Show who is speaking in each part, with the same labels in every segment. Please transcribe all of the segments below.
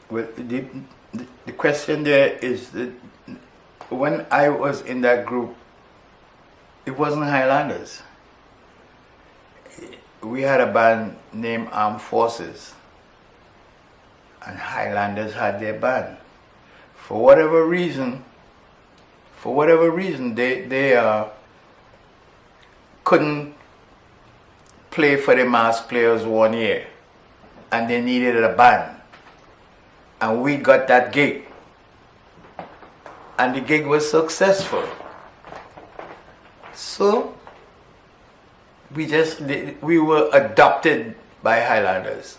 Speaker 1: Well, the question there is that when I was in that group, it wasn't Highlanders. We had a band named Armed Forces, and Highlanders had their band. For whatever reason, they couldn't play for the mass players one year, and they needed a band. And we got that gig. And the gig was successful. So we were adopted by Highlanders.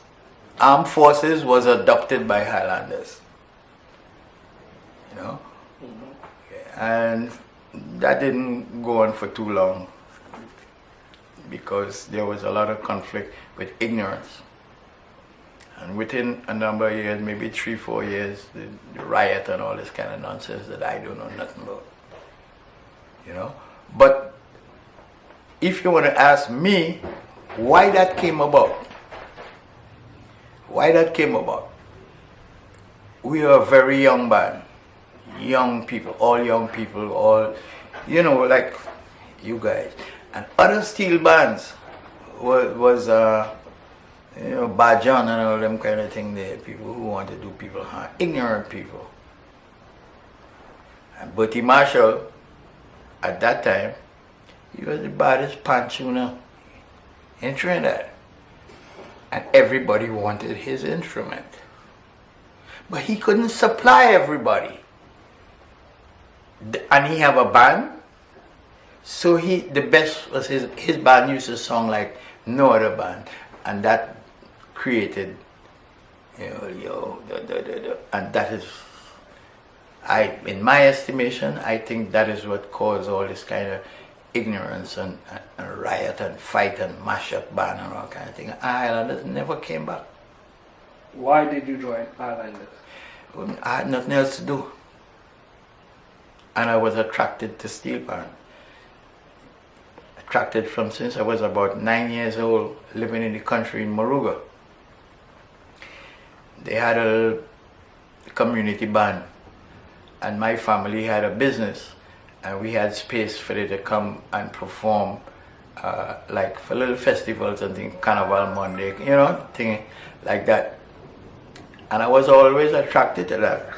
Speaker 1: Armed Forces was adopted by Highlanders. You know? Mm-hmm. And that didn't go on for too long because there was a lot of conflict with ignorance. And within a number of years, maybe 3-4 years, the riot and all this kind of nonsense that I don't know nothing about. You know? But if you want to ask me why that came about, we are a very young band. Young people, all, you know, like you guys. And other steel bands was you know, Bajan and all them kind of thing there, people who want to do people harm, ignorant people. And Bertie Marshall, at that time, he was the baddest pan tuner in Trinidad. And everybody wanted his instrument. But he couldn't supply everybody. And he have a band, so the best was his band used to song like no other band. And that created, you know, and that is, in my estimation, I think that is what caused all this kind of ignorance and riot and fight and mash up band and all kind of thing. Highlanders never came back.
Speaker 2: Why did you join Highlanders?
Speaker 1: I had nothing else to do. And I was attracted to steelpan. Attracted from since I was about 9 years old, living in the country in Moruga. They had a community band, and my family had a business, and we had space for them to come and perform, like for little festivals and things, Carnival Monday, you know, thing like that. And I was always attracted to that.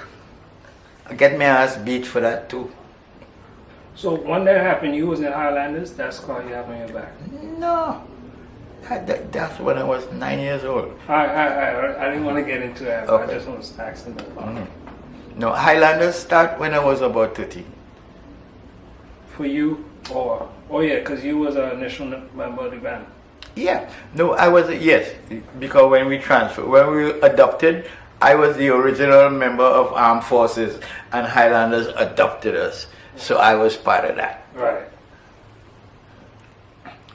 Speaker 1: I get my ass beat for that too.
Speaker 2: So when that happened, you was in Highlanders, that's why you have on your back?
Speaker 1: No. That's when I was 9 years old.
Speaker 2: I didn't want to get into that,
Speaker 1: okay.
Speaker 2: I just want to ask them about it.
Speaker 1: No, Highlanders start when I was about 30.
Speaker 2: For you, or yeah, because you was an initial member of the band.
Speaker 1: Yeah, no, I was, yes, because when we transferred, when we were adopted, I was the original member of Armed Forces, and Highlanders adopted us, so I was part of that.
Speaker 2: Right.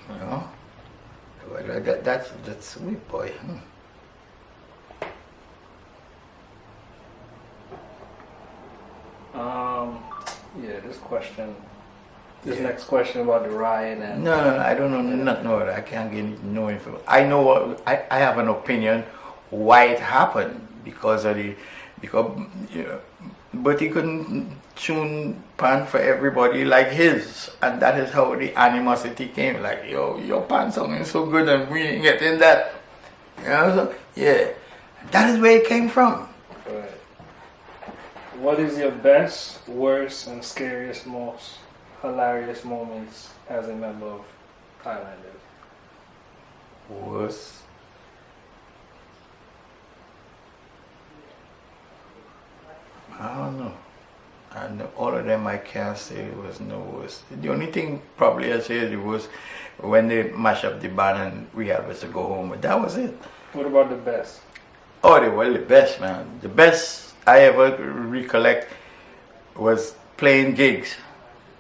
Speaker 1: You know? Well, that's sweet, boy.
Speaker 2: Yeah, this next question about the riot and...
Speaker 1: No, I don't know nothing about it. I can't get no information. I know what, I have an opinion why it happened, because you know, but he couldn't tune pan for everybody like his, and that is how the animosity came. Like, yo, your pan song is so good and we ain't getting that. You know, so, yeah, that is where it came from.
Speaker 2: Right. What is your best, worst, and scariest, most hilarious moments as a member of Highlanders?
Speaker 1: Worst. I don't know. And all of them I can't say it was no worse. The only thing probably I said it was when they mash up the band and we had to go home. But that was it.
Speaker 2: What about the best?
Speaker 1: Oh, they were the best, man. The best I ever recollect was playing gigs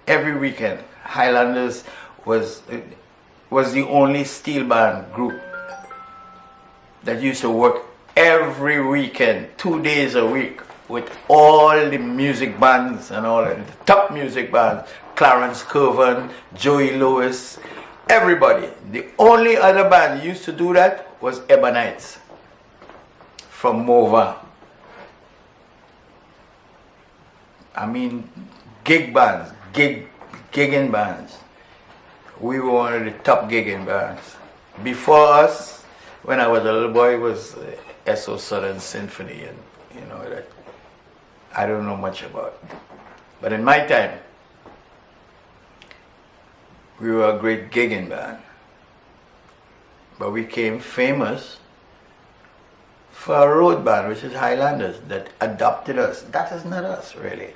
Speaker 1: every weekend. Highlanders was the only steel band group that used to work every weekend, 2 days a week, with all the music bands and all the top music bands, Clarence Curvan, Joey Lewis, everybody. The only other band used to do that was Ebonites from Mova. I mean, gig bands, gigging bands. We were one of the top gigging bands. Before us, when I was a little boy, it was S.O. Southern Symphony, and you know that I don't know much about. But in my time, we were a great gigging band. But we became famous for a road band, which is Highlanders, that adopted us. That is not us, really.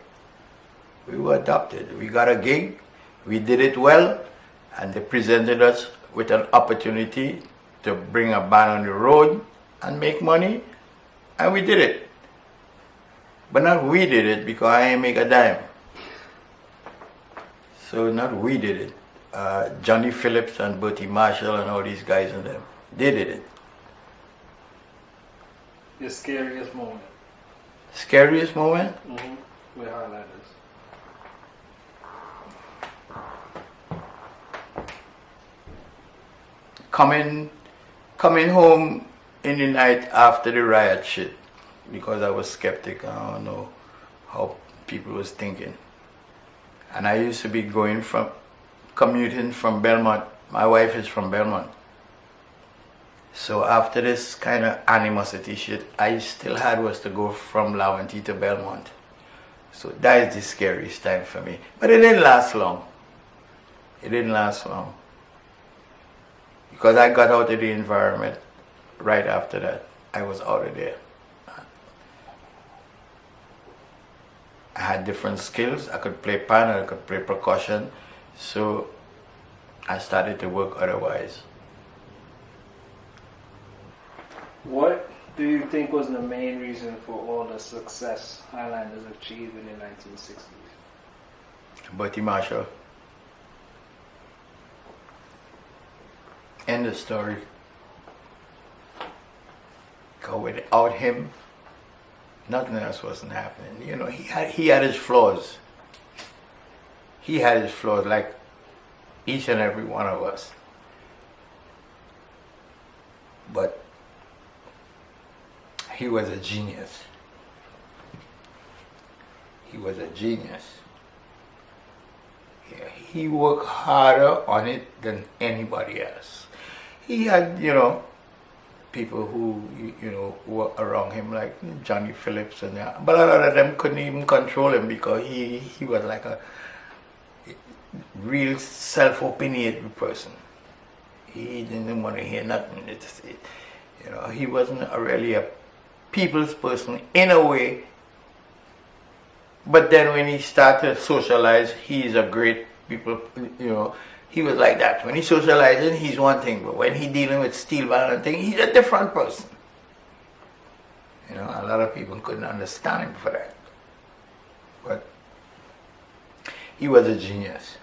Speaker 1: We were adopted. We got a gig, we did it well, and they presented us with an opportunity to bring a band on the road and make money, and we did it. But not we did it, because I ain't make a dime. So not we did it. Johnny Phillips and Bertie Marshall and all these guys and them, they did it.
Speaker 2: Your scariest moment?
Speaker 1: Scariest moment?
Speaker 2: With Highlanders.
Speaker 1: Coming home in the night after the riot shit, because I was skeptic. I don't know how people was thinking. And I used to be commuting from Belmont. My wife is from Belmont. So after this kind of animosity shit, I still had was to go from Lavantie to Belmont. So that is the scariest time for me. But it didn't last long. It didn't last long. Because I got out of the environment right after that. I was out of there. I had different skills. I could play piano, I could play percussion. So I started to work otherwise.
Speaker 2: What do you think was the main reason for all the success Highlanders achieved in the 1960s?
Speaker 1: Bertie Marshall. End of story. Because without him, nothing else wasn't happening. You know, he had his flaws. He had his flaws, like each and every one of us. But he was a genius. He was a genius. Yeah, he worked harder on it than anybody else. He had, you know, people who, you know, were around him, like Johnny Phillips and that. But a lot of them couldn't even control him because he was like a real self-opinionated person. He didn't want to hear nothing. You know, he wasn't really a people's person in a way. But then when he started to socialize, he's a great people, you know, he was like that. When he's socializing, he's one thing, but when he's dealing with steel band and things, he's a different person. You know, a lot of people couldn't understand him for that. But he was a genius.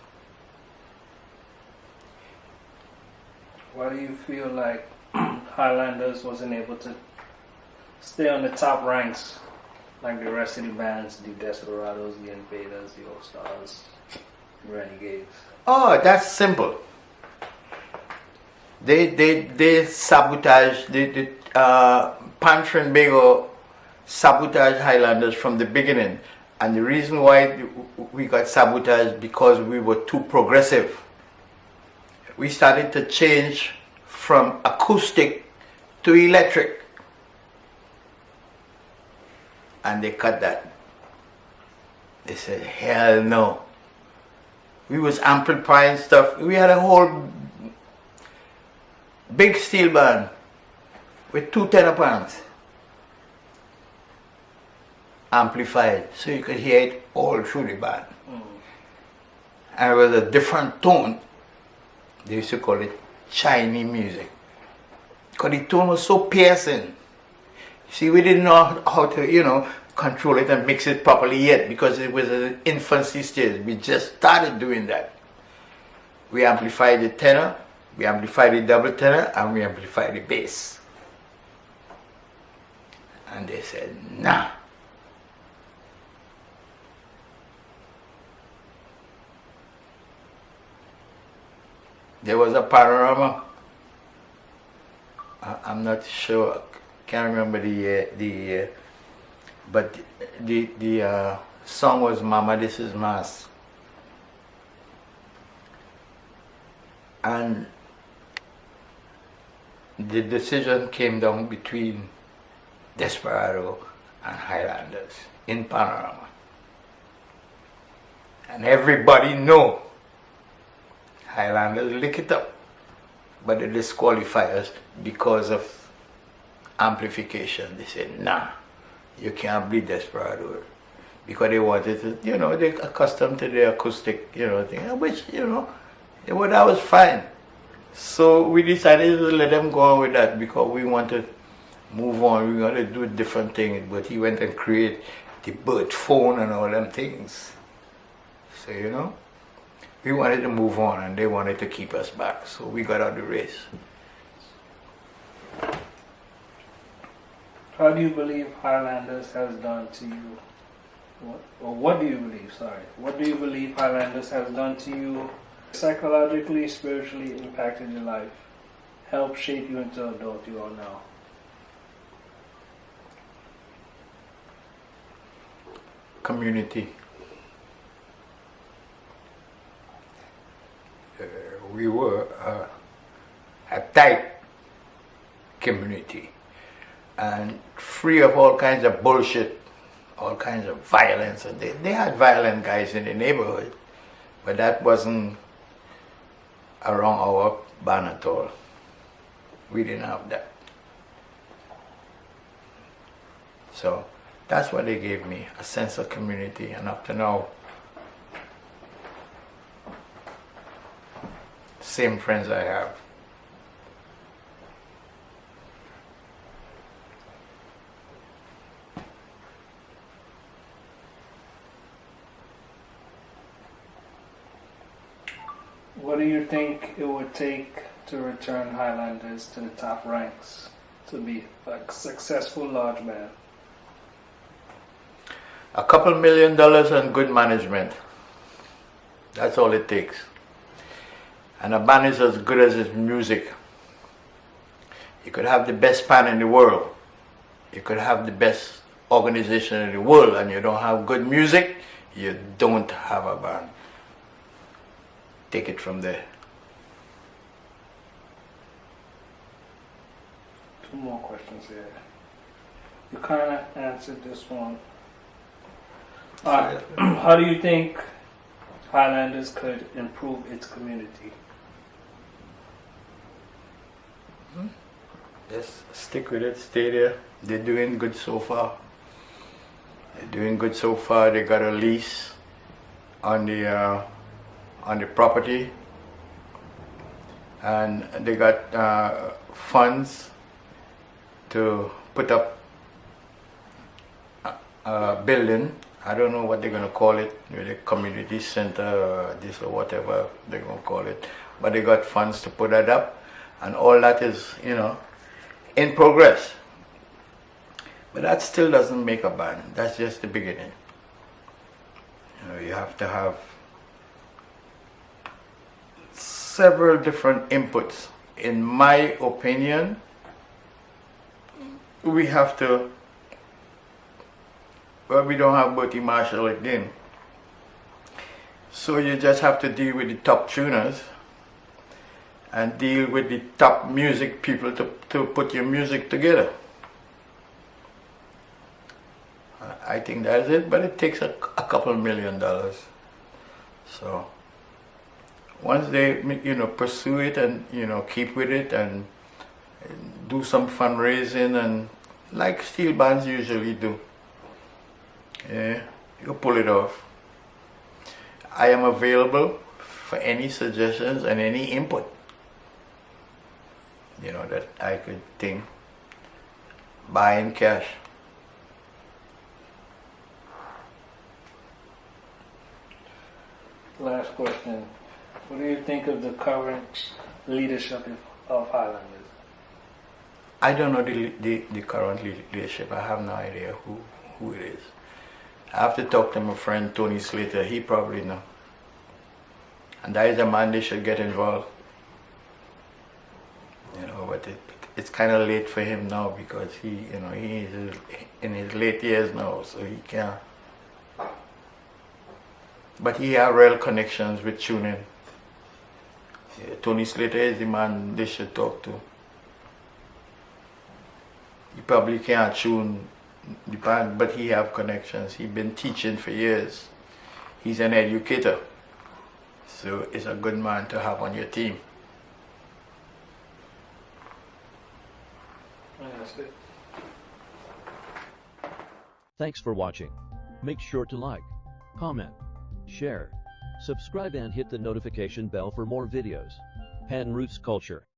Speaker 2: Why do you feel like Highlanders wasn't able to stay on the top ranks like the rest of the bands, the Desperados, the Invaders, the All Stars, the Renegades?
Speaker 1: Oh, that's simple. They sabotage, Trinidadian sabotaged Highlanders from the beginning. And the reason why we got sabotaged because we were too progressive. We started to change from acoustic to electric. And they cut that. They said, hell no. We was amplifying stuff. We had a whole big steel band with 2 tenor pans amplified, so you could hear it all through the band. And it was a different tone. They used to call it Chinese music, because the tone was so piercing. See, we didn't know how to, you know, control it and mix it properly yet, because it was an infancy stage. We just started doing that. We amplified the tenor, we amplified the double tenor, and we amplified the bass. And they said, nah. There was a panorama. I'm not sure, can't remember the year, but the song was Mama This Is Mass. And the decision came down between Desperado and Highlanders in Panorama. And everybody know Highlanders lick it up, but they disqualify us because of amplification. They said, nah, you can't be Desperado. Because they wanted to, they're accustomed to the acoustic, thing, which, well, that was fine. So we decided to let them go on with that because we want to move on. We want to do different things. But he went and created the bird phone and all them things. So, we wanted to move on and they wanted to keep us back. So we got out of the race.
Speaker 2: How do you believe Highlanders has done to you? What do you believe, sorry. What do you believe Highlanders has done to you? Psychologically, spiritually impacted your life, helped shape you into the adult you are now?
Speaker 1: Community. We were a tight community and free of all kinds of bullshit, all kinds of violence. And they had violent guys in the neighborhood, but that wasn't around our band at all. We didn't have that. So that's what they gave me, a sense of community, and up to now, same friends I have.
Speaker 2: What do you think it would take to return Highlanders to the top ranks, to be a successful large band?
Speaker 1: A couple $1 million and good management. That's all it takes. And a band is as good as its music. You could have the best band in the world. You could have the best organization in the world, and you don't have good music, you don't have a band. Take it from there.
Speaker 2: Two more questions here. You kind of answered this one. How do you think Highlanders could improve its community?
Speaker 1: Just stick with it, stay there. They're doing good so far. They got a lease on the property, and they got funds to put up a building. I don't know what they're going to call it, maybe a community center or this or whatever they're going to call it, but they got funds to put that up, and all that is, in progress. But that still doesn't make a band. That's just the beginning. You have to have several different inputs. In my opinion, we have to, well, we don't have Bertie Marshall again. So you just have to deal with the top tuners and deal with the top music people to put your music together. I think that's it, but it takes a couple $1 million. So once they, pursue it and, keep with it and do some fundraising, and like steel bands usually do, you pull it off. I am available for any suggestions and any input, that I could think, buying cash.
Speaker 2: Last question. What do you think of the current leadership of Highlanders?
Speaker 1: I don't know the current leadership. I have no idea who it is. I have to talk to my friend Tony Slater. He probably know. And that is a man they should get involved. you know, but it's kind of late for him now because he is in his late years now, so he can't. But he have real connections with tuning. Yeah, Tony Slater is the man they should talk to. He probably can't tune the band, but he have connections. He's been teaching for years. He's an educator. So it's a good man to have on your team.
Speaker 2: Yeah, that's good.
Speaker 3: Thanks for watching. Make sure to like, comment, share, subscribe and hit the notification bell for more videos. Pan Roots Culture.